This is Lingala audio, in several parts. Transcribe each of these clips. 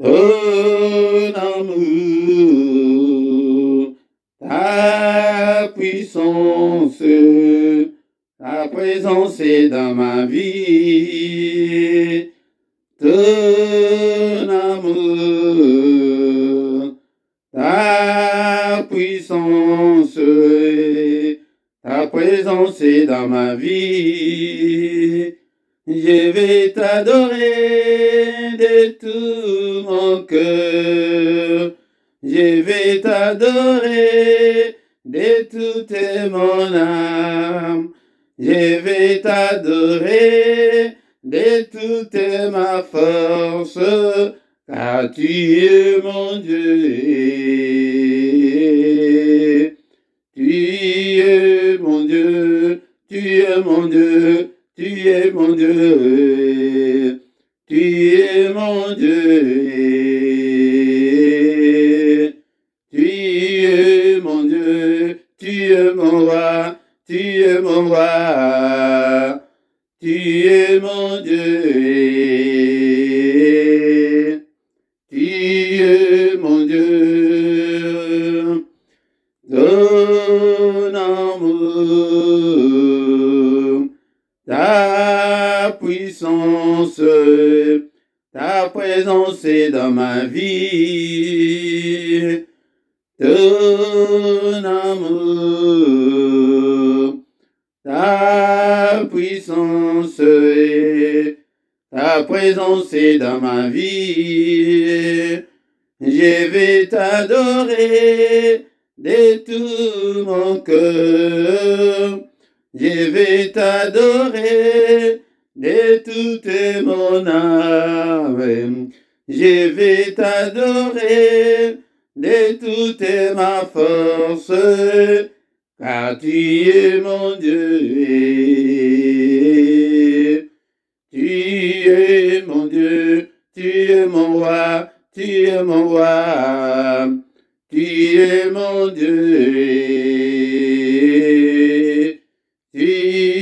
ton amour, ta puissance, ta présence est dans ma vie. Ton amour, ta puissance, ta présence est dans ma vie. Je vais t'adorer de tout mon cœur. Je vais t'adorer de toute mon âme. Je vais t'adorer de toute ma force, car tu es mon Dieu. Tu es mon Dieu, tu es mon Dieu, tu es mon Dieu, tu es mon Dieu. Tu es mon Dieu, tu es mon roi, tu es mon roi. Tu es mon Dieu, tu es mon Dieu, ton amour, ta puissance, ta présence est dans ma vie, ton amour, ta puissance, ta présence est dans ma vie. Je vais t'adorer de tout mon cœur. Je vais t'adorer de toute mon âme. Je vais t'adorer de toute ma force. Car tu es mon Dieu, tu es mon Dieu, tu es mon roi, tu es mon roi, tu es mon Dieu, tu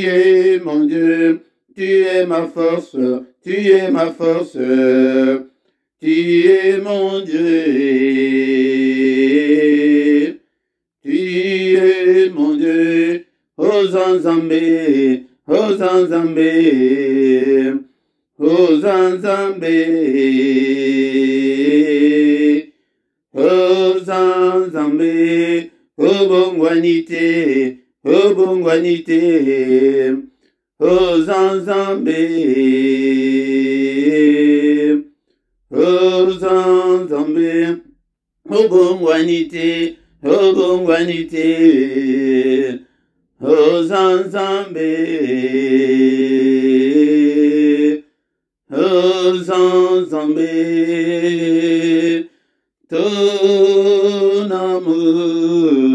es mon Dieu, tu es ma force, tu es ma force, tu es mon Dieu. Tu es mon Dieu, Hosanzambé, Hosanzambé, Hosanzambé, Hosanzambé, Obongwanité, Obongwanité, Hosanzambé, Hosanzambé, Obongwanité, Obongwanité, Hosanzambé, Hosanzambé, ton amour,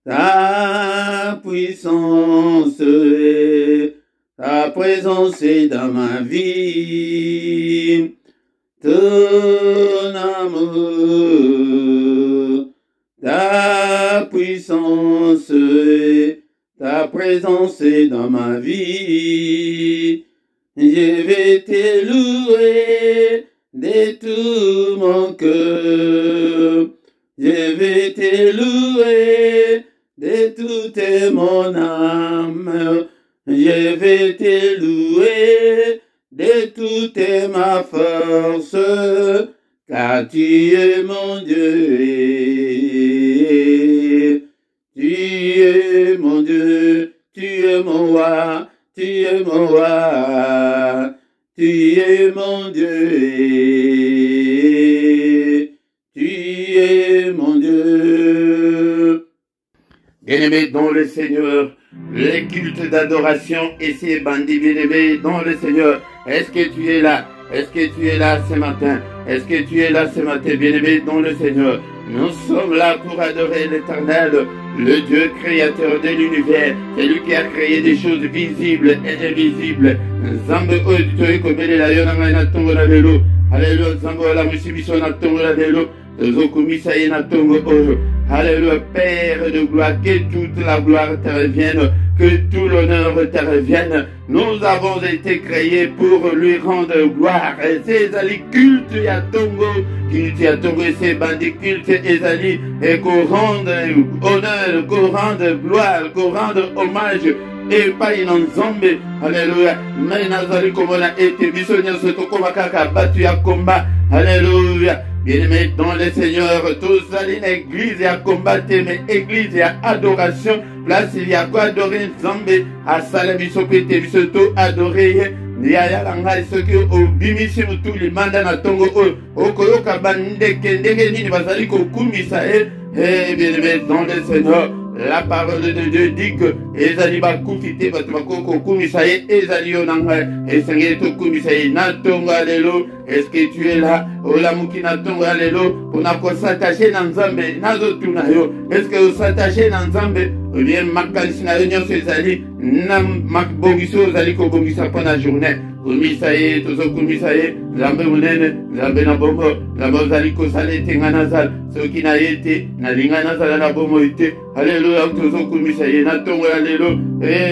ta puissance, ta présence est dans ma vie, ton amour, ta puissance, ta présence est dans ma vie. Je vais te louer de tout mon cœur. Je vais te louer de toute mon âme. Je vais te louer de toute ma force. Car tu es mon Dieu, tu es mon Dieu, tu es mon roi, tu es mon roi, tu es mon Dieu, tu es mon Dieu. Bien-aimés dans le Seigneur, les cultes d'adoration et ces bandits bien-aimés dans le Seigneur, est-ce que tu es là? Est-ce que tu es là ce matin? Est-ce que tu es là ce matin, bien-aimé dans le Seigneur? Nous sommes là pour adorer l'Éternel, le Dieu créateur de l'univers. C'est lui qui a créé des choses visibles et invisibles. Zambe oyo kobela yo na na tongo na velo. Alléluia, Zambe la musibiso na tongo na velo. Zokumisa ye na tongo oyo. Alléluia, Père de gloire, que toute la gloire te revienne. que tout l'honneur te revienne. Nous avons été créés pour lui rendre gloire. Et c'est Ezali culte ya Tongo, c'est bandit culte Ezali, et qu'on rende honneur, qu'on rende gloire, qu'on rende hommage. Et pas une zombe, alléluia. Mais nazali komona ete bisonia sotokoma kaka batu ya combat, alléluia. Bien-aimés dans le Seigneur, tous allez l'église à combattre, mais église à adoration. Place il y a quoi adorer Zambé, à Salabiso Pété, Bisoto, adorer. Yaya Langai, ce que au bimisi mutu les mandats na tongo au koyoka bande kendenge nini basali kokumisa et bien-aimés dans le Seigneur. La parole de Dieu dit que Ezali bakufite batubako kokumisaye Ezali onanga esengeli tokumisaye na tongo alelo. Est-ce que tu es là? Olamuki na tongo alelo pour na s'attacher na Nzambe nazo tunayo. Est-ce que vous s'attachez na Nzambe? Ou bien makanisi na yo nyonso ezali na makbongiso ezali kobongisa po na journée. Kumisaye tozo kumisaye Nzambe munene Nzambe na bombo Nzambe ozali kosala ete nga nazala soki na ye te nalinga nazala na bombo ete. Alléluia, tozo kumisaye na tongo ya lelo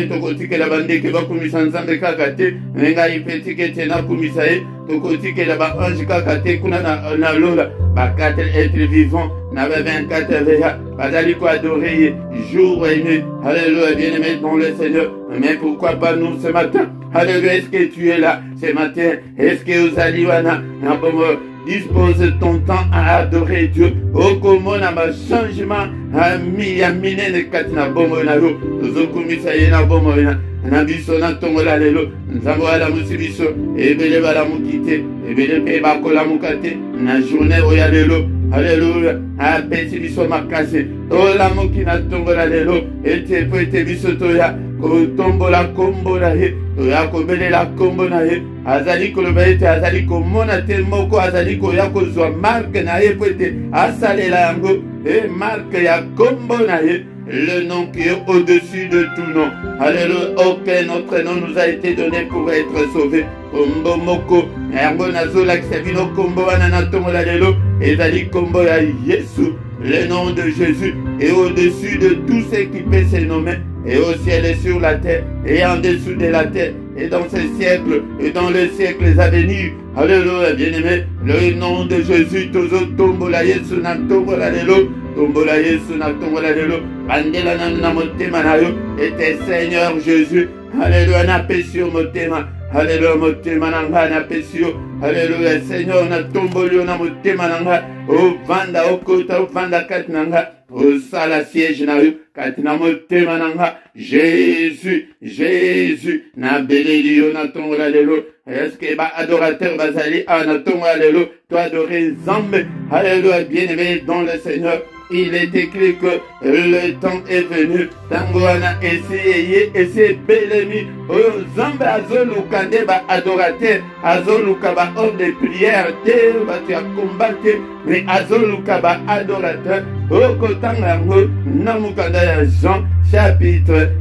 tokotikela bandeke bakumisa Nzambe kaka te ngai mpe tikete na kumisaye tokotikela baange kaka te kuna na lola ba 4 êtres vivants na ba 24 veya bazali ko adorer jour et nuit. Alléluia, bien-aimés dans le Seigneur. Mais pourquoi pas nous ce matin? Alléluia, est-ce que tu es là ce matin? Est-ce que vous allez dispose ton temps à adorer Dieu? Oh, comment na ma changement a mis à miner le katina bomo na yo. Zokumisa ye na bomo na biso na tongo la lelo. Nzambo ala musibiso ebele bala mukite ebele pe bakola mukate na journée oya lelo. Alléluia. Apesi biso makase. Ola mukina tongo la lelo. Ete po ete biso toya ko tombo la kombo la he. Toya ko bele la kombo na he. Azali ko lobaite azali ko mona te moko azali ko ya ko zwa marque na ye po ete asale la yango. Et marque ya kombo na he. Le nom qui est au-dessus de tout nom. Alléluia. Aucun autre nom nous a été donné pour être sauvé. Kombo moko. Ergo nazo la ksevino kombo anana tongo la lelo. Ezali kombo ya Yesu. Le nom de Jésus est au-dessus de tout ce qui peut se nommer. Et au ciel et sur la terre. Et en dessous de la terre. Et dans ces siècles. Et dans les siècles à venir. Alléluia. Bien-aimé. Le nom de Jésus. Tozo tombo la Yesu na tombo la lelo. Tombo la Yesu na tombo la lelo. Andela na motema na yo. Et Seigneur Jésus. Alléluia. Na pesio motema. Alléluia, motema nanga na pesio. Alléluia, Seigneur na tombolio na motema nanga. O vanda okota o vanda katinanga. O sala siège na yo katina motema nanga. Jésus, Jésus na belelio na tongo la lelo. Est-ce que ba adorateur bazali na tongo la lelo? Toi adorer Nzambe. Alléluia, bien-aimé dans le Seigneur. Il est écrit que le temps est venu. Tangoana essayé et c'est belemi. Zambe azolukande ba adorateur. Azoluka ba homme de prière. Te ba tu as combattu. Mais azoluka ba adorateur. Okotanga ngo namukanda ya Jean chapitre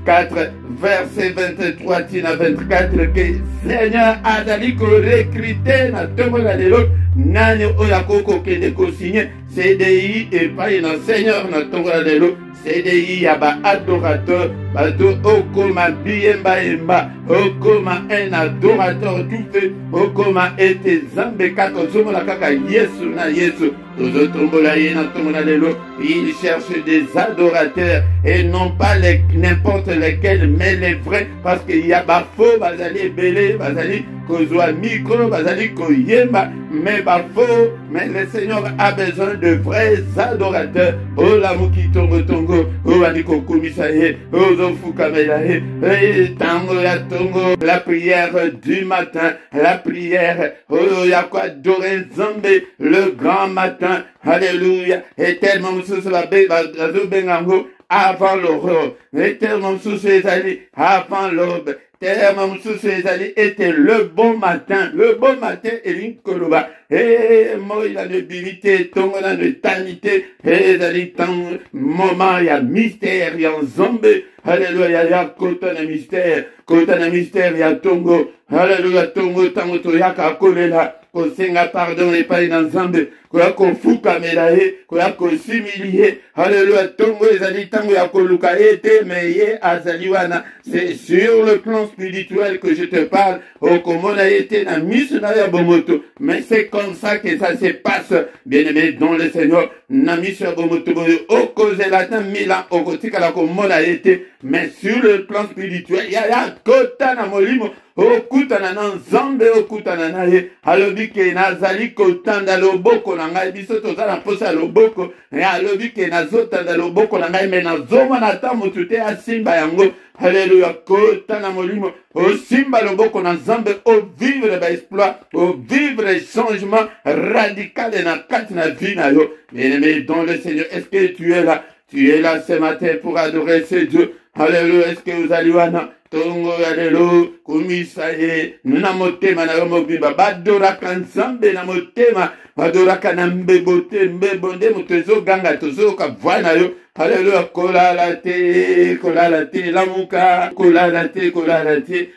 4, verset 23 tina 24 que Seigneur azali ko recruter na tongo la lelo nani oya koko kende ko signer CDI et pas un Seigneur na tongo la lelo CDI ya ba adorateur bato okoma biemba emba okoma un adorateur tout fait okoma ete Zambe kako zomo la kaka Yesu na Yesu tozo tombola ye na tongo la lelo. Il cherche des adorateurs et non pas n'importe lesquels mais les vrais parce qu'il y a ba faux bazali belé bazali kozwa micro bazali koyemba mais ba faux mais le Seigneur a besoin de vrais adorateurs. Oh la muki tongo tongo oh aniko komisa ye oh zofuka mela ye tango ya tongo la prière du matin la prière oh ya quoi adorer Nzambe le grand matin. Alléluia. Et tellement moussous la bengango avant l'aurore. Et tellement moussous les alliés avant l'aube. Tellement moussous les alliés était le bon matin. Le bon matin et l'incoloba. Et moi il a une divinité, ton a une éternité. Et les alliés tant moment il y a mystère, il y a Nzambe. Alléluia, il y a côté de mystère. Côté de mystère, il y a tongo. Alléluia, tongo tango to yaka kolela. Kosenga pardon et pas dans Nzambe. koya kofukamela ye, koya kosimili ye. Alléluia, tongo ezali tango ya koluka ete, mais ye azali wana. C'est sur le plan spirituel que je te parle. Okomona ete na misu na ya bomoto. Mais c'est comme ça que ça se passe, bien-aimé dans le Seigneur. Na misu ya bomoto boyo, okozela ta mila, okotika la komona ete. Mais sur le plan spirituel, ya kota na molimo. Okutana na nzambe okutana na ye alobi ke nazali kotanda loboko na ngai biso tozala posa loboko alobi ke nazotanda loboko na ngai me nazomona ata motu te asimba yango. Alléluia, kotana molimo osimba loboko na nzambe ovivre baexploit ovivre changement radical na kati na vie na yo. Bien-aimé dans le Seigneur, est-ce que tu es là? Tu es là ce matin pour adorer ce Dieu. Alléluia, est-ce que vous allez wana tongo ya lelo kumisa ye nuna motema na yo mobimba badoraka nzambe na motema badoraka na mbebote mbebonde moto ezoganga tozoyoka voix na yo. Alléluia, kolala te lamuka kolala te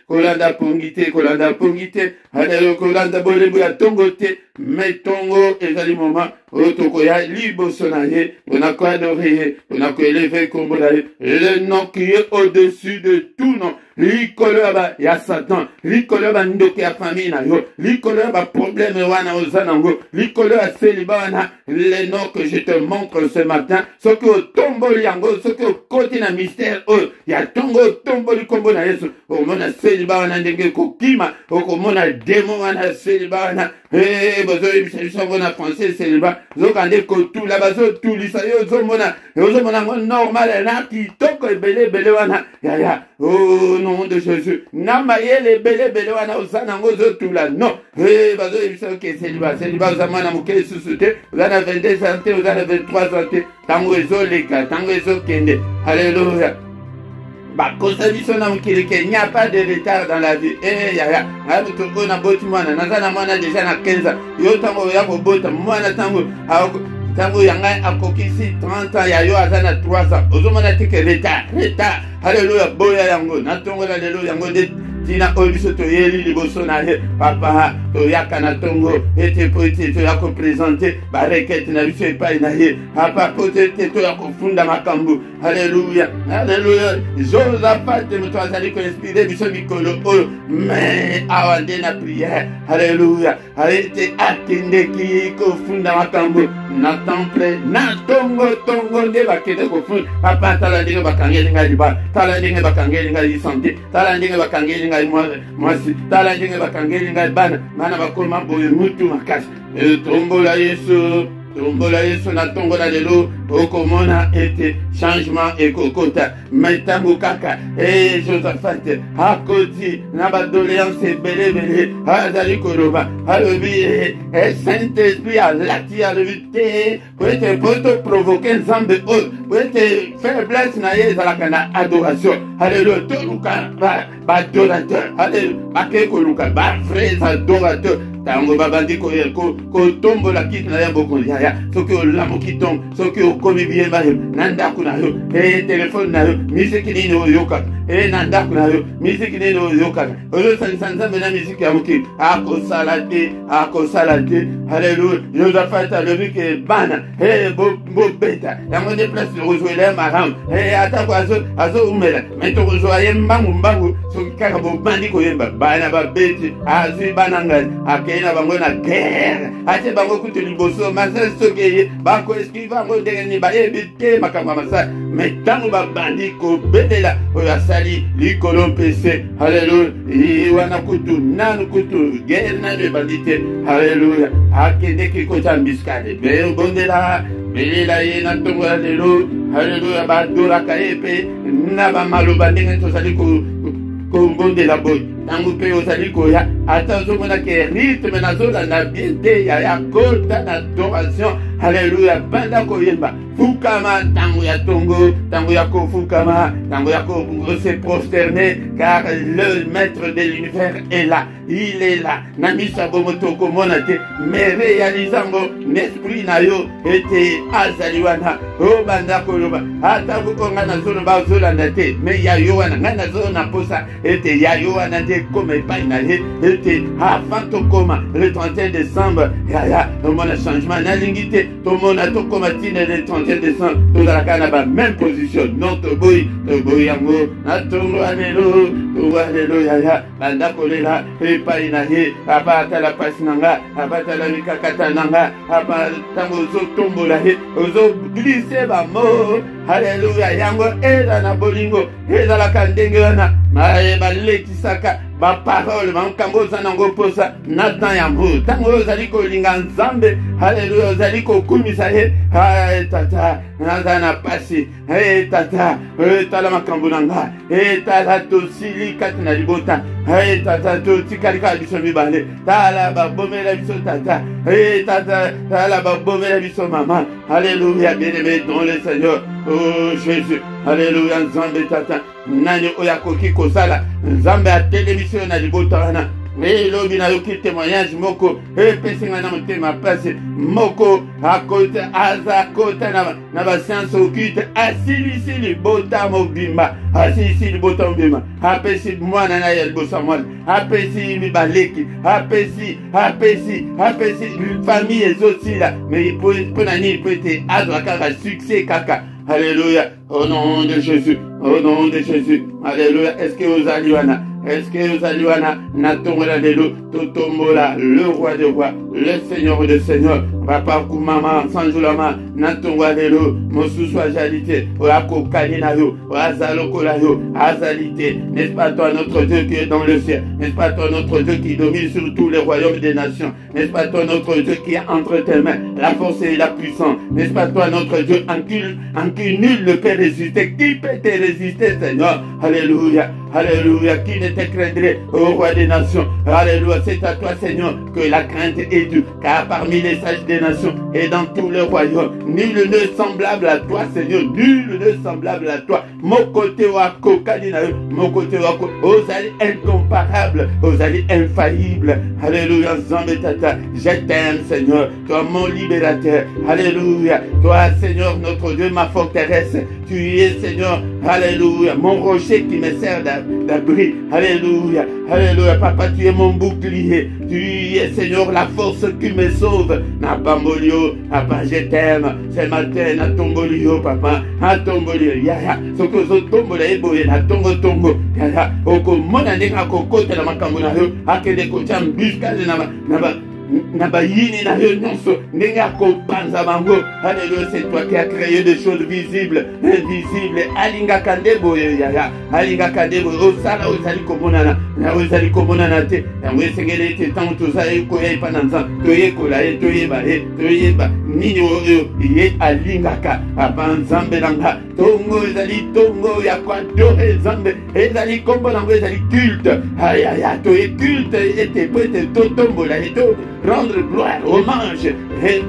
kolanda pongi te alléluia kolanda bolembo ya tongo te mais tongo ezali moment otokoya liboso na ye onako adorer ye onako élever kombo na ye le nom qui est au-dessus de tout nom likolo ya Satan likolo ya ndoke ya famille na yo likolo ya problème wana ozanango likolo ya célibat wana le nom que je te montre ce matin ce que tomboli yango ce que côté na mystère ya tongo tomboli kombo na Yesu omona célibat wana ndenge kokima okomona démon wana célibat wana bozo ebisa bona français célibat zokande kotula bazo tulisa yo zomona ngo normal na kitoko ebele wana ya au nom de Jésus namayele bele wana osana ngo zotula non bazo ebisa ke célibat ozamana mokele susu te ozana 22 ans te ozana 23 ans te tango ezoleka tango ezokende. Alléluia. Bakosa biso na mokili ke n'y a pas de retard dans la vie. Ya mutu na boti mwana nazana mwana déjà na 15 ans yo tango ya kobota mwana tango yanga akokisi 30 ans ya yo azana 3 ans ozomona teke retard. Alléluia, boya yango natongo la lelo yango de tina obiso to yeli liboso na ye papa to yakana tongo ete poete to yako présenter ba requête na biso epai na ye papa pote to yako funda makambu. Alléluia, Josaphat moto azali ko inspirer biso mikolo oyo mais awande na prière. Alléluia, ete atende ki ko funda makambu na temple na tongo nde bakende ko funda papa tala ndenge bakangeli ngai ba tala ndenge bakangeli ngai santé tala ndenge bakangeli ngai mwasi tala ndenge bakangeli ngai bana bakoma boye mutu makasi tombola Yesu na tongo na lelo okomona ete changement ekokota maitango kaka Josaphat akoti na badoléance ebele azali koloba alobi Saint-Esprit alati alobi te po ete poto provoke nzambe oyo po ete faiblesse na ye ezalaka na adoration. Alléluia, toluka baadorateur bake koluka bavrais adorateur tango babandi kotombola kiti na ya bokonzi ya soki olamuki tongo soki okomi bien bayo na ndako na yo telefone na yo misiki nini oyokaka na ndako na yo misiki nini oyokaka ozosanisa nzambe na misiki ya mokili akosala te. Alléluia, Josaphat alobi ke bana bobeta yango nde place tokozwela ye maramu atako azoumela me tokozwa ye mbangu soki kaka bobandi koyemba bana babeti azwi bana ngai akei na bango na guerre atie bango kutu liboso masasi soki eye bakoeskive yango ndenge nini bayebi te makambo ya masasi me ntango babandi kobelela oyo asali likolo mpese. Alléluia, wana kutu nanu kutu guerre nanu ebandi te. Alléluia, akendeki kota mbiskade bondela belela ye na ntongo ya lelo. Alléluia, badoraka ye mpe na bamaloba ndenge tozali kobondela boye ntango mpe ozali koya ata ozomona ke rythme nazolanda bien te ya kota na adoration. Alléluia, banda koyemba fukama ntango ya tongo ntango ya kofukama ntango ya se prosterner car le maître de l'univers est là, il est là na misa bomoto komona te mais réalisango n'esprit na yo ete azali wana banda koloba ata bukonga nazoloba ozolanda te mais ya yo wana ngai nazolona posa ete ya yo wana te ekoma epai na ye ete avant tokoma le 31 décembre yaya tomona changement nalingi te tomona tokoma tina le 31 décembre tozalaka na bameme position non toboyi yango na tongo lelo yaya banda kolela epai na ye abatala pasi na nga abatala mikakata na nga ntango ozotombola ye ozoglise bamo haleluya yango eza na bolingo ezalaka ndenge wana balekisaka baparole makambo oza nango mposa na temps yango ntango ozali kolinga nzambe haleluya ozali kokumisa ye tata naza na pasi tata tala makambo na nga tala tosili kati na libota tata totikali kaka biso mibale tala babomela biso tata tata tala babomela biso mama haleluya bien-aimé dans le Seigneur oh Jésus haleluya nzambe tata nani oyo akoki kosala nzambe atelemisi na libota wana elobi nayoki témoignage moko epesinga na motema pasi moko aza kota na basianse okute asilisi libota mobimba apesi mwana na ye liboso ya mwana apesi mibaleki apesi famille ezosila mais mpo na nini po ete azwa kaka succès kaka. Alléluia, au nom de Jésus, au nom de Jésus, alléluia. Est-ce que vous allez wana? Est-ce que vous allez wana? Natongola lelo, totombola, le roi des rois, le Seigneur des seigneurs, papa kumama, sanjulama, natongola lelo, mosusu ajalite, oako kanina yo, oazaloko la yo, azalite. N'est-ce pas toi notre Dieu qui est dans le ciel? N'est-ce pas toi notre Dieu qui domine sur tous les royaumes des nations? N'est-ce pas toi notre Dieu qui est entre tes mains, la force et la puissance? N'est-ce pas toi notre Dieu en qui nul ne peut résister? Qui peut te résister, Seigneur? Alléluia, alléluia. Qui ne te craindrait, ô roi des nations? Alléluia, c'est à toi, Seigneur, que la crainte est due, car parmi les sages des nations et dans tous les royaumes, nul ne semblable à toi, Seigneur, nul ne semblable à toi. Mon côté wako kadina, mon côté wako, osali incomparable, osali infaillible. Alléluia, Zambé Tata, je t'aime, Seigneur, toi mon libérateur. Alléluia, toi, Seigneur, notre Dieu, ma forteresse. Tu es, Seigneur, alléluia, mon rocher qui me sert d'abri. Alléluia, alléluia, papa, tu es mon bouclier. Tu es, Seigneur, la force qui me sauve. Na bambolio, papa, je t'aime. Ce matin, na tombolio, papa, na tombolio. Yaya, soko zo tombola eboye, na tongo. Yaya, oko mona nenga kokote na makambo na yo, akende kocha mbuscade na bayini na yo nyonso ndenge akopanza bango. Alléluia, c'est toi qui as créé des choses visibles, invisibles. Alingaka nde boye yaya, alingaka nde boye osala ozali komonana na ozali komonana te yango esengeli ete ntango tozali koya epai na nzambe toyekola ye toyeba nini oyo ye alingaka apa nzambe na nga. Tongo ezali tongo ya koadore nzambe, ezali kombo nango ezali culte. Ayaya toye culte ete po ete totombola ye to rendre gloire, hommage,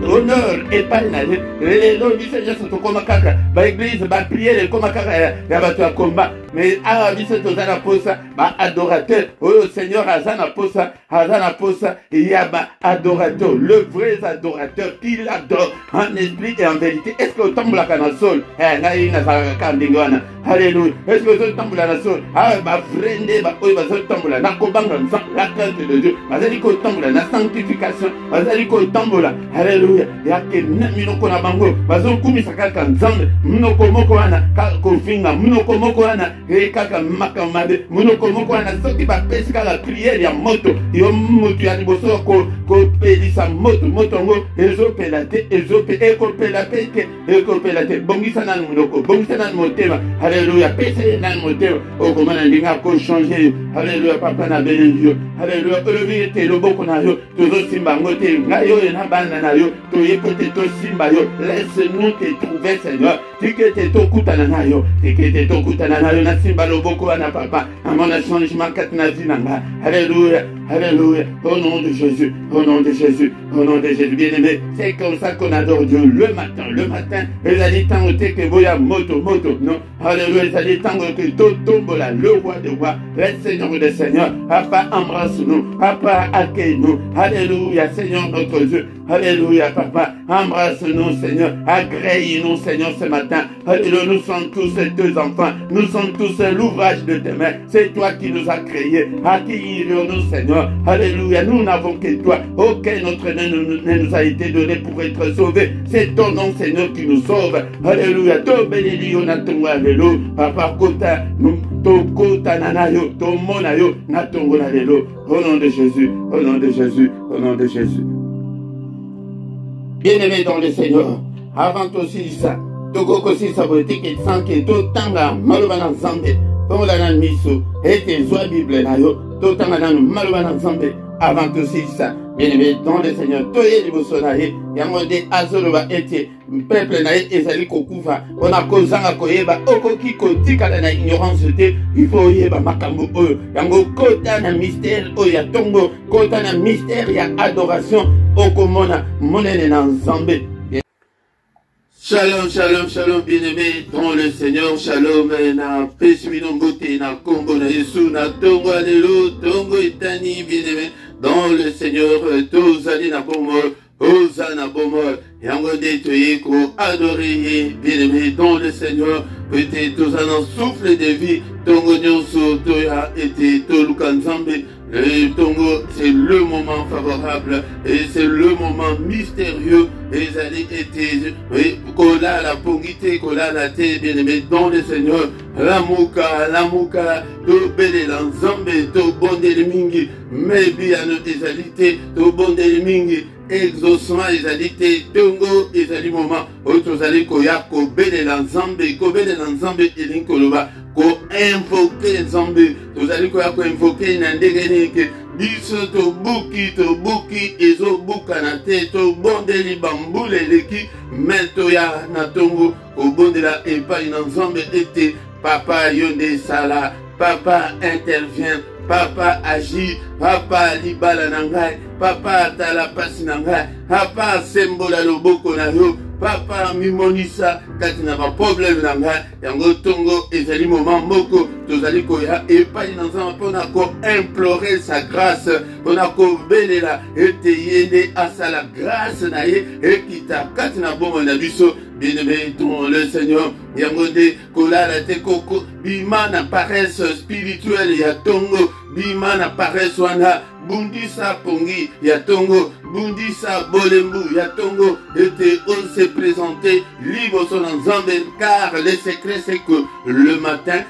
honneur epai na ye. Lelo biso nyonso tokoma kaka baeglise bapriere ekoma kaka ya bato ya komba, mais awa biso toza na posa baadorateur oyo Seigneur aza na posa ya baadorateur, le vrai adorateur qui l'adore en esprit et en vérité. Est-ce que otambolaka na sol? Ngai nazalaka kaka ndenge wana. Alléluia. Est-ce que ozotambola na sol? Bavrai nde oyo bazotambola na kobanga nzambe, la crainte de Dieu, bazali kotambola na sanctification, bazali kotambola. Alléluia. Yake minoko na bango bazokumisa kaka nzambe, minoko moko wana kofinga, minoko moko wana kaka makamade, minoko moko wana soki bapesi kaka priere ya moto yo mutu ya liboso kopelisa moto ngo ezopela te ekopela te bongisa nanu minoko, bongisa nanu motema. Alléluia, pese nanu motema okomana ndinga ko changer. Alléluia, papa na benendio. Alléluia, olobi te loboko na yo tozosimba ngo te ngai oyo na bana na yo toyeko te tosimba yo. Laisse-nous te trouver, Seigneur, tikete tokutana na yo na simba loboko wana papa amona changement kati na zinanga. Alléluia, Alléluia. Au nom de Jésus, au nom de Jésus, au nom de Jésus. Bien-aimé, c'est comme ça qu'on adore Dieu le matin. Le matin, il a dit tant que voya moto, non. Alléluia, il a dit tant que tout tombe là, le roi de rois, le Seigneur des seigneurs. Papa, embrasse-nous. Papa, accueille-nous. Alléluia, Seigneur notre Dieu. Alléluia, Papa, embrasse-nous, Seigneur. Agrée-nous, Seigneur, ce matin. Alléluia, nous sommes tous tes enfants. Nous sommes tous l'ouvrage de tes mains. C'est toi qui nous as créés. À qui irions-nous, Seigneur? Alléluia, nous n'avons que toi. Aucun autre ne nous a été donné pour être sauvé. C'est ton nom, Seigneur, qui nous sauve. Alléluia, to bénilio na tongo alléluia. Papa, kota, to kota nanayo, to monayo, na tongo alléluia. Au nom de Jésus, au nom de Jésus, au nom de Jésus. Bien-aimé dans le Seigneur, avant aussi ça, Togo aussi ça veut dire que sans que tout tanga malobana zambe, pour la miso, et tes oies Bible nayo, tout tanga malobana zambe, avant aussi ça, bien-aimé dans le Seigneur, toye les bosonaye, yamode azoloba ete, peuple naye ezali kokufa, on a kozanga koyeba, okoki kotika na ignorance te, il faut yeba makambo oyo, yango kota na mystère oya tongo, kota na mystère ya adoration, okomona monene na nzambe. Shalom, shalom, shalom, bien-aimé dans le Seigneur, shalom, na pesumino mbote, na kombo na Yesu, na tongo alelo, tongo etani, bien-aimé dans le Seigneur, tozali na bomo, Hosanna bomor, yango de toyeko, adoré, bien-aimé dans le Seigneur, peut-être tous un souffle de vie, tongo nyonso, toya, ete, tolukanzambe. Le Tongo, c'est le moment favorable et c'est le moment mystérieux. Et ça a été, oui, kola la pongité, kola la té, bien aimé dans le Seigneur. La mouka, to bele l'ensemble, to bonde le mingi, mais bien ezalité, to bonde le mingi, exaucement ezalité, Tongo ezali moment, autres ali koya, ko bele l'ensemble, et linkoloba. Ko invoquer Nzambe, tozali koya ko invoquer na ndenge nini biso to buki ezo buka na te to bondeli bambule leki mento ya na tongo ko bondela epai na Nzambe ete papa yonde sala, papa intervient, papa agit, papa libala na ngai, papa tala pasi na ngai, papa sembola loboko na yo, papa mimonisa kati na ba problème na ngai yango tongo ezali moment moko tozali koya epai na Nzambe mpona ko implorer sa grâce mpona ko belela ete yende asala grâce na ye ekita kati na bomoi na biso. Bien-aimé dans le Seigneur, yangonde kolala te koko bima na paresse spirituelle ya tongo, bima na paresse wana bundisa pongi ya tongo, bundisa bolembu ya tongo, ete on s'est présenté libre son ensemble car le secret c'est que le matin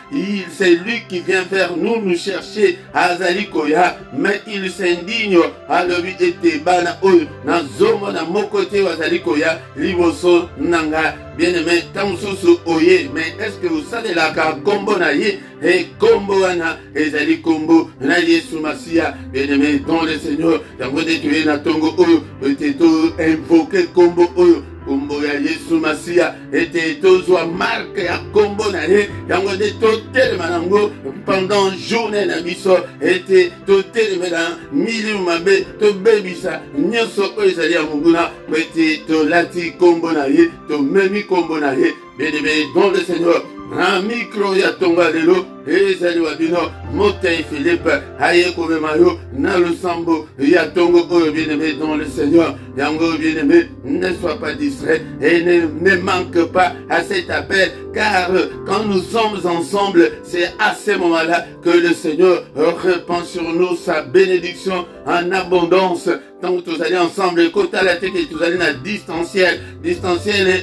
c'est lui qui vient vers nous chercher azali koya, mais il s'indigne à lui ete bana oyo na zomo na mokote azali koya libre son nanga. Bien-aimé, tant sous oye, mais est-ce que vous savez la combo na ye et combo wana ezali combo na Yesu Masia. Bien-aimé dans le Seigneur, yango de tuer na tongo oyo peut-être invoquer combo oyo kombo ya Yesu Masia ete tozwa marque ya kombo na ye yango de totelema nango pendant journée na biso ete totelema na milieu mabe tobebisa nyonso oyo ezali ya monguna ete tolati kombo na ye tomemi kombo na ye. Bien-aimé dans le Seigneur, un micro ya tonga lelo ezali wabino Motei Philippe aye komema yo na lusambo ya tongo oyo. Bien-aimé dans le Seigneur, yango bien-aimé, ne sois pas distrait et ne manque pas à cet appel car quand nous sommes ensemble c'est à ce moment-là que le Seigneur répand sur nous sa bénédiction en abondance. Donc tous allez ensemble, kota la tête et tous allez na distanciel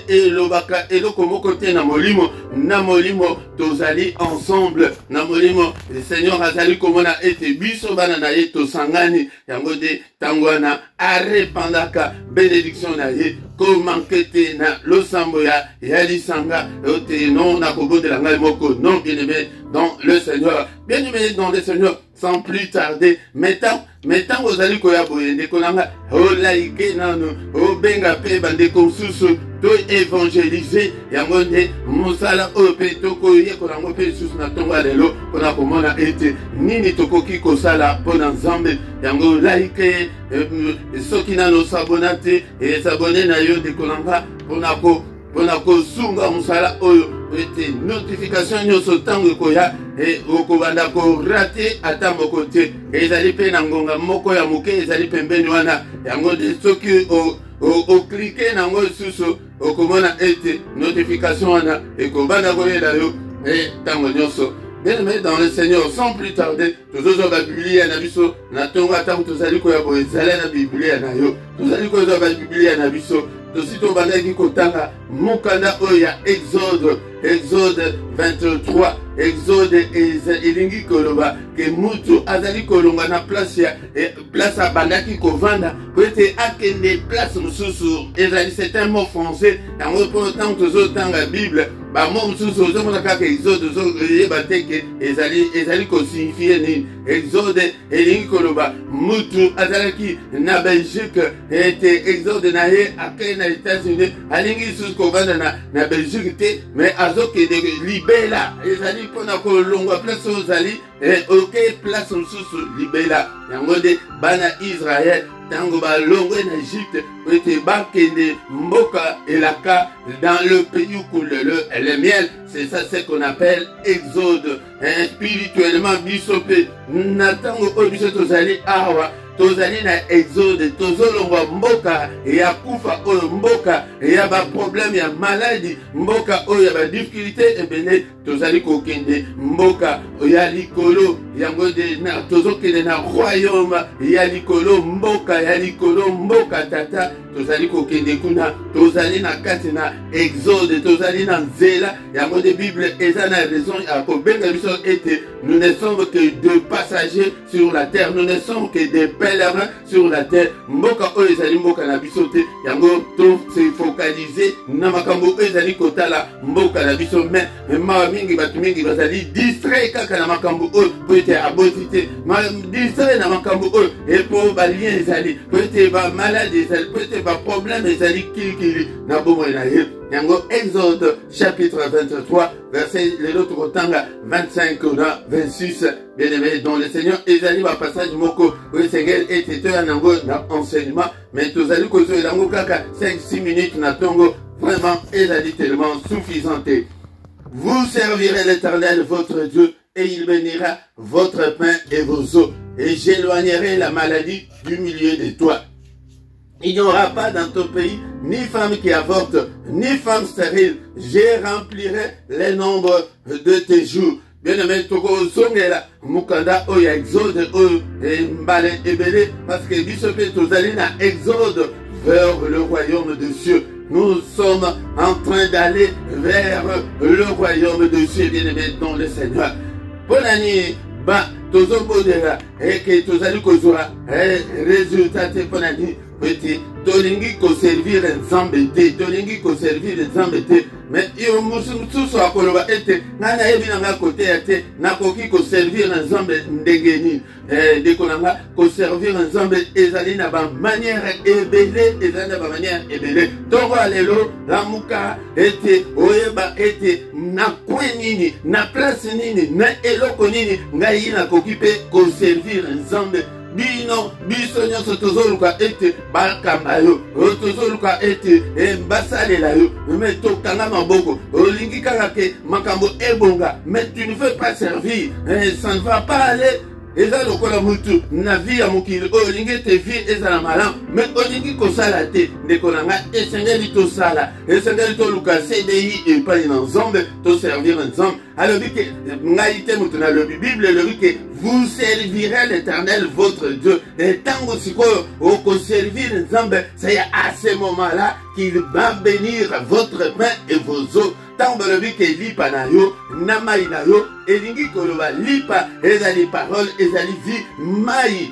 et l'obaka et le komo côté na molimo tous allez ensemble na molimo. Le Seigneur azali komona ete biso bana na ye to sangani yango de tangwana arepandaka bénédiction na ye ko mankete na losambo ya lisanga ote non na kobo de la ngai moko non. Bien-aimé dans le Seigneur, bien-aimé dans le Seigneur, sans plus tarder. Maintenant, vous allez koya boyende konanga o like nano o benga pe bande konsusu to évangéliser yango nde mosala oyo pe tokoye konango pe susu na tonga lelo pona komona ete nini tokoki kosala pona nzambe yango like soki nano sabona te sabone na yo de konanga pona kosunga mosala oyo ete notification nyonso ntango ekoya okobanda korate ata moko te ezali mpe na ngonga moko ya moke ezali pembeni wana yango nde soki oklike nango lisusu okomona ete notification wana ekobanda koyela yo ntango nyonso. Bien-aimés dans le Seigneur, sans plus tarder, toujours la Bible na biso na tongo ata tozali koya boye ezala na Bible na yo tozali koya ba Bible na biso tosito bandaki kotanga mokanda oyo ya Exode 23 Exode elingi koloba ke mutu azali kolonga na place abandaki kovanda po ete akende place mosusu ezali c'est un mot français yango mpo ntango tozotanga Bible bamo mosusu ozomona kaka Exode ozoyeba te ke ezali kosignifie nini. Exode elingi koloba mutu azalaki na Belgique ete Exode na ye akei na États-Unis alingi lisusu kovanda na Belgique te mais azokende libela ezali mpona kolongwa place ozali oke place mosusu libela yango nde bana Israël tango balongwe na Égypte ete bakende mboka elaka dans le pays où coule le miel. C'est ça ce qu'on appelle Exode. Spirituellement bisope na tango oyo biso tozali awa tozali na Exode tozolongwa mboka ya kufa oyo mboka ya ba problème ya maladie mboka oyo ya ba difficulté ebele tozali kokende mboka ya likolo yango de na tozokende na royaume ya likolo mboka tata tozali kokende kuna tozali na kati na Exode tozali na nzela yango de Bible eza na raison ya kobenga biso ete nous ne sommes que deux passagers sur la terre, nous ne sommes que des pèlerins sur la terre. Mboka oyo ezali mboka na biso te yango to se focaliser na makambo oyo ezali kotala mboka na biso mais mawa mingi batu mingi bazali distrait kaka na makambo oyo po ete aboti te distrait na makambo oyo epo balien ezali po ete bamaladi ezali po ete baproblème ezali kilikili na bomoi na ye yango. Exode chapitre 23 verset lelo tokotanga 25 na 26. Bien-aimés dans le Seigneur ezali ba passage moko oyo Seigneur ete toya nango na enseignement mais tozali kozoela yango kaka 5-6 minutes na tongo vraiment ezali tellement suffisante. Vous servirez l'Éternel votre Dieu et il bénira votre pain et vos eaux et j'éloignerai la maladie du milieu de toi. Il n'y aura pas dans ton pays ni femme qui avorte, ni femme stérile. Je remplirai les nombres de tes jours. Bien-aimé, toko zongela mukanda oya Exode oyo mbale ebele parce que bisope tozali na Exode vers le royaume des cieux. Nous sommes en train d'aller vers le royaume des cieux, bien-aimé dans le Seigneur. Bonani ba tozobodela que tozali kozwa résultat te ponani ete tolingi ko servir nzambe te tolingi ko servir nzambe te mais yo mususu akoloba ete ngana yebi na kote ya te nakoki ko servir nzambe ndengeni ndeko nanga ko servir nzambe ezali na ba manière ebele ezali na ba manière ebele tongo alelo lamuka ete oyeba ete na kwenini na place nini na eloko nini ngai nakoki pe ko servir nzambe bino biso nyonso tozoluka ete bakamba yo tozoluka ete basalela yo mais tokanga maboko olingi kaka ke makambo ebonga mais tu ne veux pas servir ça ne va pas aller. Eza lokola mutu na vie ya mokili olingi te vie ezala malamu mais olingi kosala te ndeko na nga esengeli tosala esengeli toluka CDI epai na nzambe toservir nzambe alobi ke ngai te mutu na lobi Bible elobi ke vous servirez l'Éternel votre Dieu et tango sikoyo okoservir nzambe c'est à ce moment-là qu'il va bénir votre pain et vos eaux. Tango balobi ke lipa na yo na mai na yo elingi koloba lipa ezali parole ezali vie mai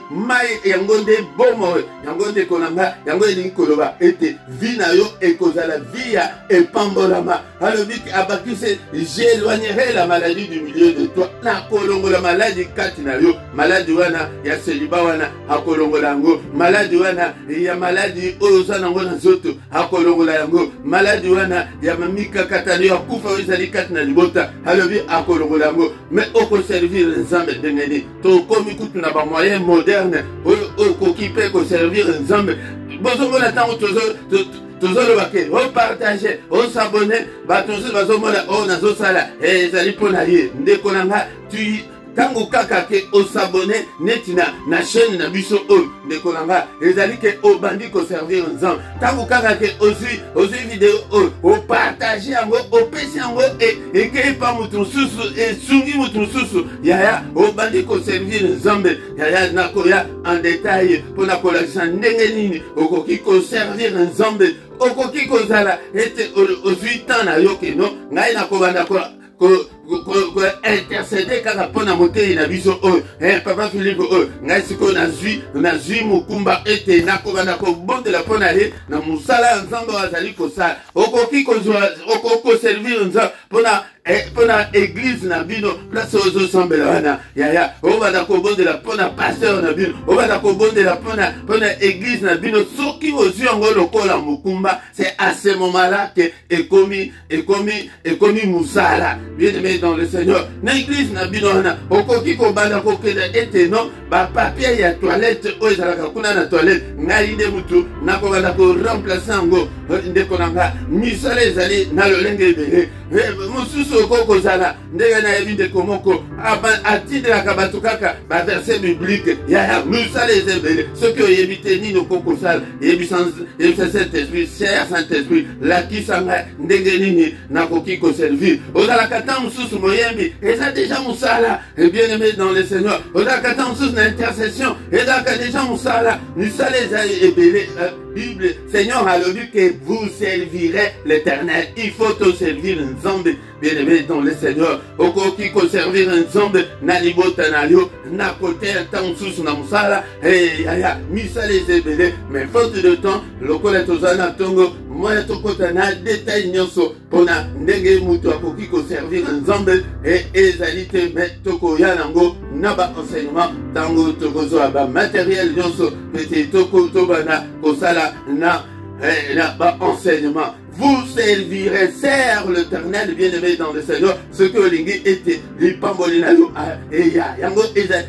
yango nde bomo yango nde konanga yango elingi koloba ete vie na yo ekozala vie ya epambolama alobi abakise j'éloignerai la maladie du milieu de toi. na kolongola maladi kati na yo. Maladi wana ya seliba wana akolongola yango. Maladi wana ya maladi oza nango na zoto akolongola yango. Maladi wana ya mamika katani ya kufa wezali kati na libota alobi akolongola yango. Mais oko servir nzambe dengeni to komi kutu na ba moyen moderne oko kipe ko servir nzambe bozo mona tango tozolo bake o partager o s'abonner ba tozo bazo mona o nazo sala ezali pona ye ndeko nanga tu tango kaka ke o s'abonner netina na chaîne na biso o ndeko nanga ezali ke o bandi ko servir nzambe tango kaka ke ozi vidéo o partager yango o pesi yango e ke pa mutu susu e sungi mutu susu yaya o bandi ko servir nzambe yaya nakoya en détail pona kolakisa ndenge nini okoki ko servir nzambe okoki kozala ete ozwi temps na yo ke no ngai nakobanda ko intercéder kaka mpona motei na biso oyo papa Philippe oyo ngai sikoyo nazwi mokumba ete nakobanda kobondela mpona ye na mosala ya nzambe oyo azali kosala okoki koservir nzambe mpona église na bino place ozosambela wana yaya obanda kobondela mpona pasteur na bino obanda kobondela mpona église na bino soki ozwi yango lokola mokumba c'est à ce moment-là que ekomi musala bien-aimé dans le Seigneur na église na bino wana okoki kobanda kokenda ete no bapapier ya toilette oyo ezalaka kuna na toilette ngai nde mutu nakobanda koremplace yango ndeko na nga misala ezali na lolenge ebele mosusu okokozala ndenge nayebi ndeko moko atindelaka bato kaka baverset biblique yaya misala eza ebele soki oyebi te nini okokosala yebisa Saint-Esprit cher Saint-Esprit lakisa ngai ndenge nini nakoki koservir ozalaka ntan mosusu moyembi eza deja mosala bien-aimé dans le Seigneur ozalaka ntan mosusu na intercession ezalaka deja mosala misala eza ebele Bible Seigneur alobi que vous servirez l'Éternel il faut te servir nzambe bien-aimé dans le Seigneur okoki ko servir nzambe na libota na yo na kote ntan mosusu na mosala yaya misala eza ebele mais faute de temps lokola tozala na ntongo moya tokota na détail nyonso mpona ndenge mutu akoki koservir nzambe ezali te me tokoya nango na baenseignement ntango tokozwa bamatériel nyonso pete tobana kosala na baenseignement. Vous servirez, sert l'Éternel, bien-aimé dans le Seigneur, ce que Olingi était, l'ipamboli na yo, yango eza,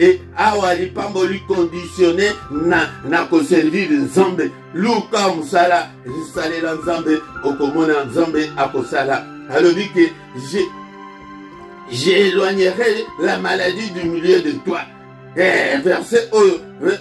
et awa l'ipamboli conditionné, na ko servir nzambe, luka musala, salela nzambe, okomona nzambe akosala. Alors dit que j'éloignerai la maladie du milieu de toi. Verset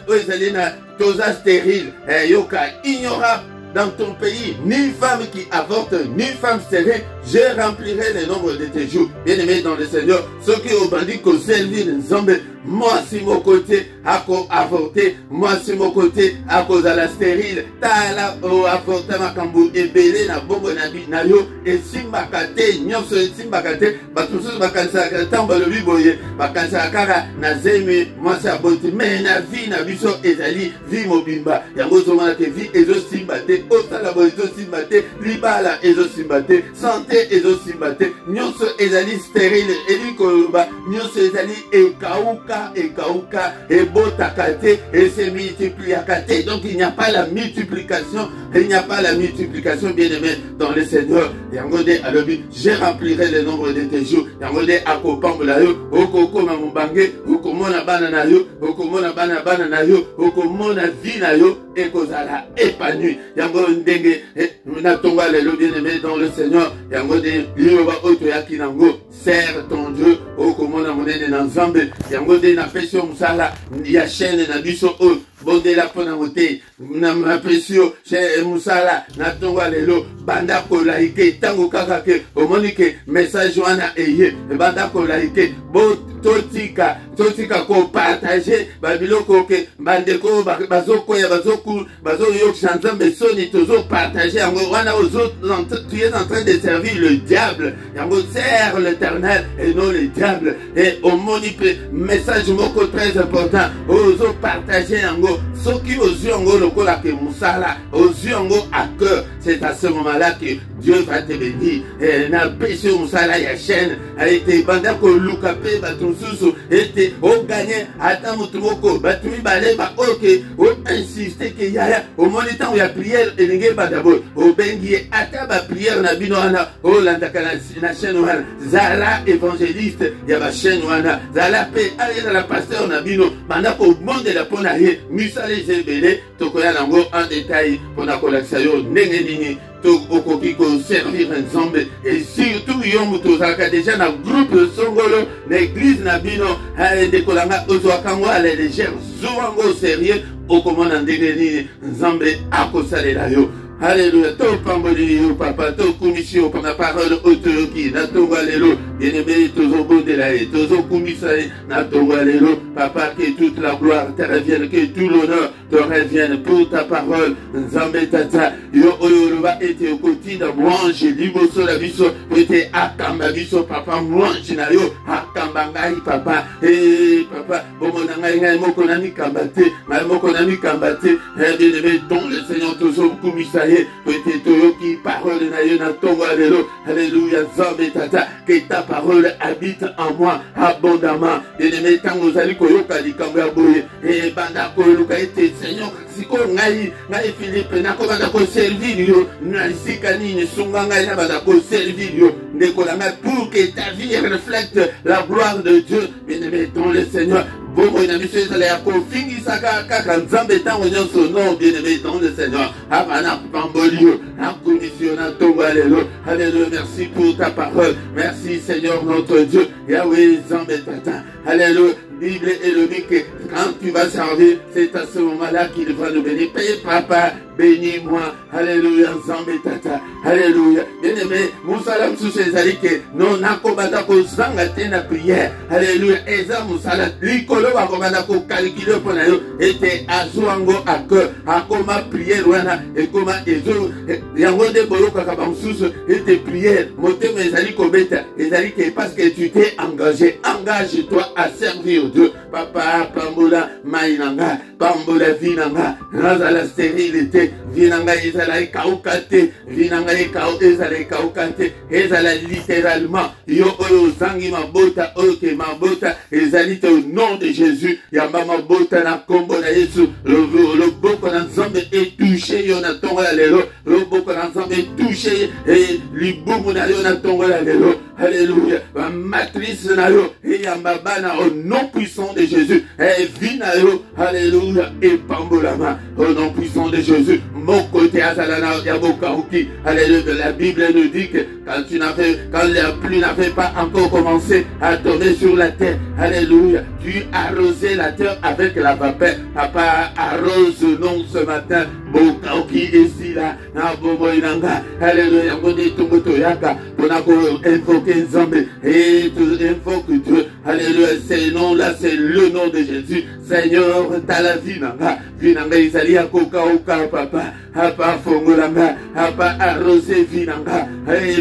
ezalina toza stérile, yoka ignorable. Dans ton pays, ni femme qui avorte, ni femme stérile, je remplirai le nombre de tes jours. Bien-aimé dans le Seigneur, ceux qui ont bandit qu'on servir nzambe, moi si mon côté à avorter, moi si mon côté à cause de la stérile, tala o avorter ma kambu ebele na bongo na yo et simbakate nyonso simbakate batusu bakansa tamba le biboye bakansa kara na zemi moi si aboti mais na vie na biso ezali vie mobimba yango zomana ke vie ezo simbate osala bo ezo simbate libala ezo simbate santé ezo simbate nyonso ezali stérile elikoloba nyonso ezali ekauka et botakate et se multipliakate. Donc il n'y a pas la multiplication, il n'y a pas la multiplication, bien-aimé dans le Seigneur. Yangode alobi, je remplirai le nombre de tes jours. Yangode akopambola yo, okokoma mbange, okomona bana na yo, okomona bana na yo, okomona vie na yo, ekozala épanoui. Yango ndenge na tonga lelo, bien-aimé dans le Seigneur. Yangode liyoba oto yakinango, serre ton Dieu, okomona monene na nzambe. Yangode na pesio musala ya chaîne na biso o bondela pona mote na pesio musala na tonga lelo banda ko laike tango kaka ke omoni ke message wana eye banda ko laike bo totika ko partager babiloko ke bandeko bazokoya bazoyo chanzambe soni tozo partager yango wana ozo tu es en train de servir le diable yango sert l'Éternel et non le diable et omoni pe message moko très important ozo partager yango soki ozo yango lokola ke musala oziongo à cœur. C'est à ce moment-là que Dieu va te bénir. Na péché musala ya chaîne a été banda ko lukape batususu était au gagné ata mutumoko batumi baleba OK o insister que yaya au moment où il y a prière et n'enge ba d'abord au bengi ata ba prière na bino wana o landaka na chaîne wana zala évangéliste ya ba chaîne wana zala pe aller la pasteur na bino banda ko monde la pona ye misale zebele tokoya nango en détail pona kolakisa yo ndenge nini okoki ko servir ensemble et surtout yo muto zaka déjà na groupe songolo na église na bino ndekolanga ozwakango à la légère zuwango sérieux okomona ndenge nini nzambe akosalela yo. Alléluia. To pamboli yo papa to kumisi pour la parole autoroki na tonga lelo bien-aimé tozo bondela et tozo kumisa na tonga lelo papa que toute la gloire te revienne, que tout l'honneur te revienne pour ta parole. Nzambe tata yo oyo va ete okotinda mwange liboso la biso ete akamba biso papa mwange na yo akamba ngai papa papa bomona ngai moko na mikambate ngai moko na mikambate bien-aimé don le Seigneur tozo kumisa peut-être qui parole na yo na tongo lelo. Alléluia. Nzambe tata que ta parole habite en moi abondamment. Bien-aimé tango zali koyoka likambo ya boye e banda ko luka ete Seigneur siko ngai Philippe na ko banda ko servir yo na sika nini sunga ngai na banda ko servir yo ndeko la pour que ta vie reflète la gloire de Dieu. Bien-aimé dans le Seigneur Bomo ina miso ezala ya kofingi saka kaka nzambe tango nyonso non bien-aimé dans le Seigneur. Abana pambolio na commission na tongo lelo. Alléluia. Merci pour ta parole. Merci Seigneur notre Dieu. Yahweh nzambe tata. Alléluia. Bible et le dit que quand tu vas servir, c'est à ce moment-là qu'il va nous bénir. Paye papa, bénis-moi. Alléluia, nzambe tata. Alléluia. Bien-aimé, Moussalam sous ses alliés, non nakobata ko zanga tena prière. Alléluia. Eza Moussala, likolo wa komanda ko calculer pour na yo, était azuango à cœur, à comment prière wana, et comment ezo, yango de bolo kaka msusu, était prière, moté mes alliés kobeta, les alliés parce que tu t'es engagé, engage-toi à servir Dieu. Papa, pambola, mainanga, pambola, vinanga, nazala stérilité, vinanga, ezala kaukate, vinanga, ezala kaukate, ezala littéralement, yo oyo zangi mabota, oke mabota, ezalite au nom de Jésus, yamba mabota na kombo na Yesu, le boko na nzambe est touché, yo na tongo la lelo, le boko na nzambe est touché, et libumu na yo na tongo la lelo, alléluia, ma matrice na yo, et yamba bana au nom puissant de Jésus, et vina yo, alléluia, et pambolama, au nom puissant de Jésus, mon côté azalana yabokaouki, alléluia, la Bible nous dit que quand la pluie n'avait pas encore commencé à tomber sur la terre, alléluia, tu arrosais la terre avec la vapeur. Papa, arrose-nous ce matin, Bokaoki ici là, Nabomoinanga, alléluia, Ngode Tungotoyaka, pour invoquer Nzambe, et tu invoques Dieu, alléluia, c'est nom là, c'est le nom de Jésus, Seigneur, t'as la vie, Vinanga, Isalia, Koka, Oka, papa, Papa, Fongolanga, Papa, arrosé, Vinanga,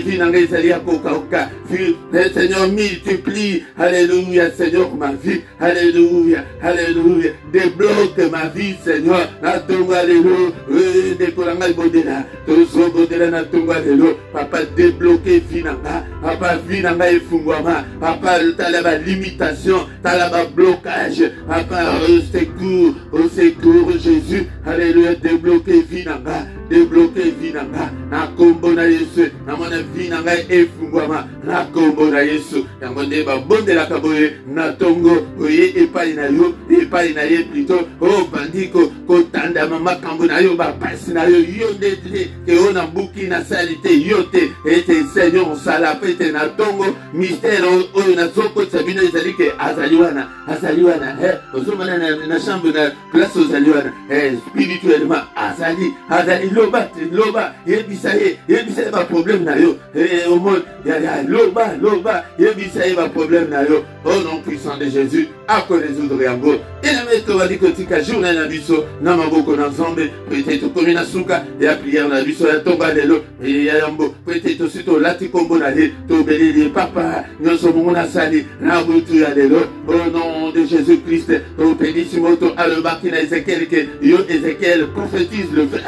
Vinanga, Isalia, Koka, Oka, Seigneur, multiplie, alléluia, Seigneur, ma vie, alléluia, alléluia, débloque ma vie, Seigneur, Natonga Lelo, Dekolanga Bodela, Tozo Bodela Natonga Lelo, Papa, débloquer Vinanga, Papa, Vinanga et Fungwama, Papa, t'as limitation, t'as blocage, Papa, au secours, Jésus, alléluia, débloquer Vinanga, débloquer Vinanga, na kombo na Yesu, na mona Vinanga et Fungwama, na kombo na Yesu, yangonde ba bonde la kaboye, na tongo, oye epai na yo plutôt, oh bandiko, kotanda mama kambo na yo, ba pasi na yo, yonde ke ona buki na salite, yote, ete Seigneur, salapete na tongo, mystère, oyo na zoko, sabino ezali ke azaliwana, osomana na chambre na place ozaliwana, spirituellement, azali, loba, yebisaye ba problème na yo, au monde, loba, yebisaye ba problème na yo, au nom puissant de Jésus, à résoudre yango. Et la méthode va dire que tu as journée na biso, na maboko na nzambe, peut-être comme na suka, et la prière na biso, ya tomba lelo, et ya yambo, peut-être aussi to lati kombo na le, to belili papa, nyoso mungu na sali, na butu ya lelo, au nom de Jésus-Christ. Au pédissimoto, alebakina Ézéchiel, que yo Ézéchiel prophétise le feu.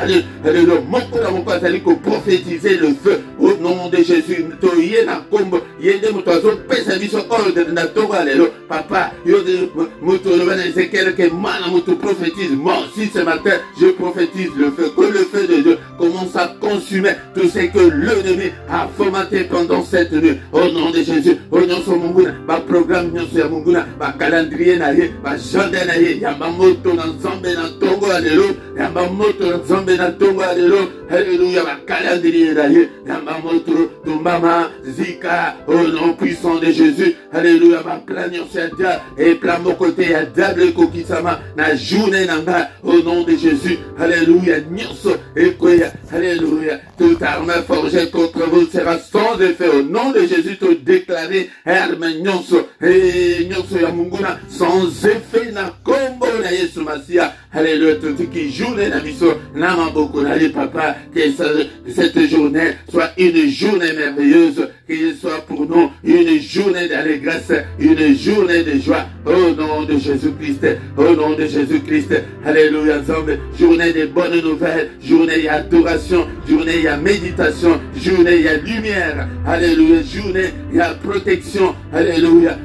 Alléluia. Mokona moko azali ko prophétiser le feu. Au nom de Jésus. To yena kombo, yende moto azo pesa biso ordre na tongo alelo. Papa, yo de moto le bana Ézéchiel que mana moto prophétise. Moi aussi ce matin, je prophétise le feu. Que le feu de Dieu commence à consumer tout ce que l'ennemi a formaté pendant cette nuit. Au nom de Jésus. Au nom de Munguna, ba programme nyonso ya Munguna, ba calendrier na ye, ba agenda na ye, yamba moto na nzambe na tongo alelo, yamba moto na nzambe na tongo alelo. Alléluia, ba calendrier na ye, yamba moto tumbama zika. Au nom puissant de Jésus. Alléluia, ba plan nyonso ya dia et plan mokote ya diable kokisama na journée nanga. Au nom de Jésus. Alléluia, nyonso ekoya. Alléluia, toute arme forgée contre vous sera sans effet. Au nom de Jésus, te déclarer herme nyonso et nyonso ya Munguna sans effet na kombo na Yesu Masia. Alléluia, tout ce qui joue na biso na maboko na ye papa, que cette journée soit une journée merveilleuse, qu'il soit pour nous une journée d'allégresse, une journée de joie. Au nom de Jésus-Christ, au nom de Jésus-Christ. Alléluia, journée de bonnes nouvelles, journée d'adoration, journée de méditation, journée de lumière. Alléluia, journée de protection. Alléluia.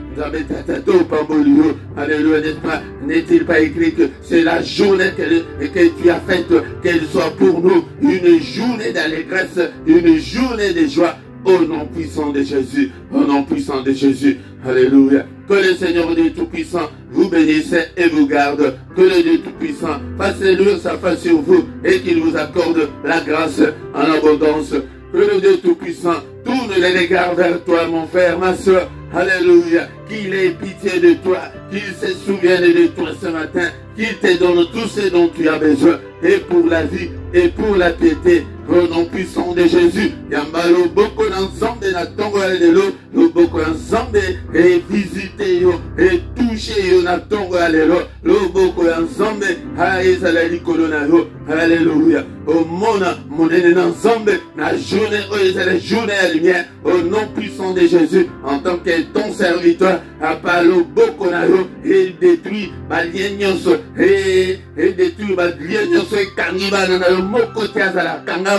Alléluia, n'est-ce pas? N'est-il pas écrit que c'est la journée que tu as faite, qu'elle soit pour nous une journée d'allégresse, une journée de joie. Au nom puissant de Jésus, au nom puissant de Jésus. Alléluia. Que le Seigneur Dieu Tout-Puissant vous bénisse et vous garde. Que le Dieu Tout-Puissant fasse luire sa face sur vous et qu'il vous accorde la grâce en abondance. Que le Dieu Tout-Puissant tourne les regards vers toi, mon frère, ma soeur. Alléluia. Qu'il ait pitié de toi, qu'il se souvienne de toi ce matin, qu'il te donne tout ce dont tu as besoin, et pour la vie, et pour la piété. Au nom puissant de Jésus, Yambalo boko ensemble na tongo alelo, lo boko ensemble et visiter yo et toucher yo na tongo alelo, lo boko ensemble ha ezala likolo na yo. Alléluia. Au mona monene ensemble na journée ezala journée à lumière. Au nom puissant de Jésus, en tant que ton serviteur, apalo boko na yo et détruit balienyoso et détruit balienyoso et kangiba na yo moko tiazala kanga.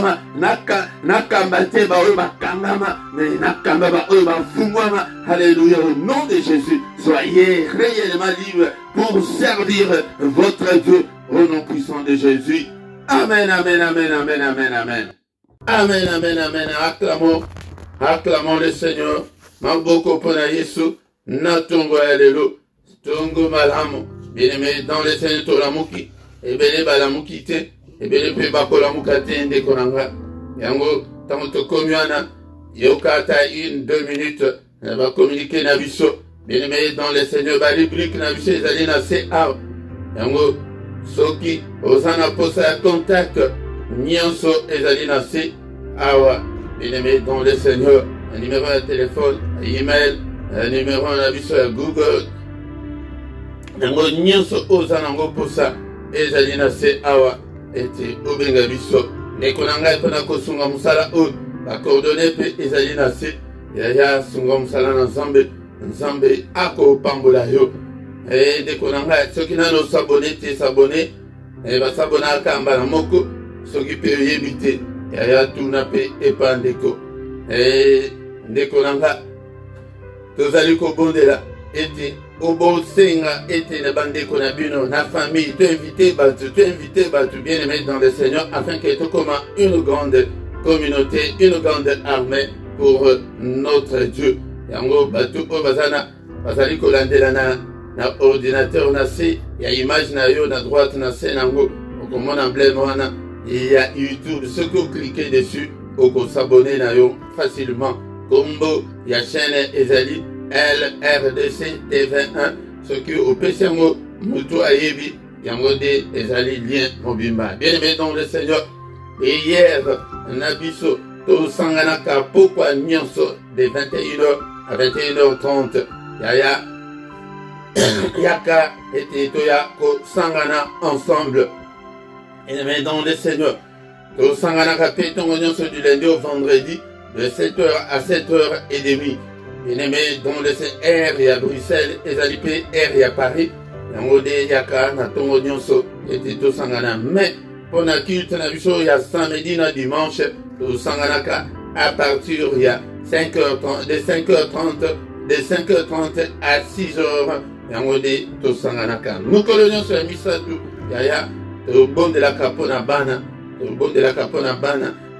Nakambate ba oba kangama, mais nakamba ba oba fungwama. Alléluia, au nom de Jésus, soyez réellement libres pour servir votre Dieu au nom puissant de Jésus. Amen, amen, amen, amen, amen, amen. Amen, amen, amen. Acclamons, acclamons le Seigneur. Maboko pona Yesu, natongo alelo, tongo malamo. Bien-aimé dans le Seigneur Tolamuki, et bele balamuki te. Et bien, le peu bakola mukate inde konanga. Yango, tango to komiana, yokata 1-2 minutes, elle va communiquer na biso. Bien aimé dans le Seigneur, ba rubrique na biso, ezali na CA. Yango, soki, osana posa ya contact, nyonso ezali na CA. Bien aimé dans le Seigneur, un numéro de téléphone, un email, un numéro na biso ya Google. Yango, nyonso osana ngo posa, ezali na CA. Ete obenga biso nekonanga epona kosunga musala o bakordone pe ezali na se ya sunga musala na nzambe akopambola yo nekonanga soki nano sabone te sabone basabona akamba na moko soki pe oyebi te ya tuna pe epa ndeko nekonanga tozali kobondela ete obosenga ete na bandeko na bino na famille tu invité batu bien aimé dans le Seigneur afin que tu comme une grande communauté, une grande armée pour notre Dieu. Yango batu o bazana bazali kolandela na ordinateur na se ya image na yo na droite na se nango okomona emblème wana il y a YouTube, ce que vous cliquez dessus oko s'abonner na yo facilement kombo ya chaîne ezali LRDC TV1, ce qui au PCMO Moutou Ayebi, Yango de Ezali Lien Mobimba. Bien aimé dans le Seigneur, et hier, Nabiso, to Sanganaka, pourquoi Nyonso, de 21h à 21h30, Yaya, Yaka et Toya, Ko Sangana ensemble. Bien aimé dans le Seigneur, to Sanganaka, Péton Nyonso du lundi au vendredi, de 7h à 7h30. bien-aimé, dans le R et à Bruxelles, ezalipe R et à Paris, yango de yaka na tongo nyonso ete tosangana, mais pour la culte na biso il y a samedi na dimanche tosanganaka à partir il y a 5h30 de 5h30 à 6h yango de tosanganaka mukolo nyonso ya misatu yaya tobondelaka mpona bana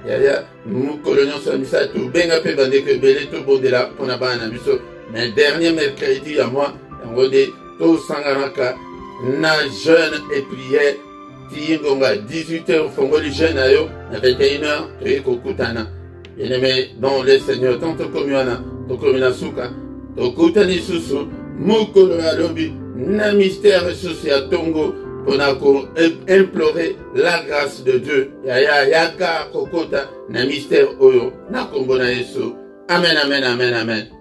yaya mukolo nyonso ya misatu benga mpe bandeko ebele tobondela mpona bana na biso, mais dernier mercredi ya moi yango de tosanganaka na jeûne et prière Tiyingonga 18h fongoli jeûne na yo na 21h toye kokutana. Bien-aimé dans le Seigneur, tant tokomiwana tokomina suka tokutani susu mukolo ya lobi na mystère susu ya tongo pona ko implorer la grâce de Dieu yaya yaka kokota na mystère oyo na kombo na Yesu. Amen, amen, amen, amen.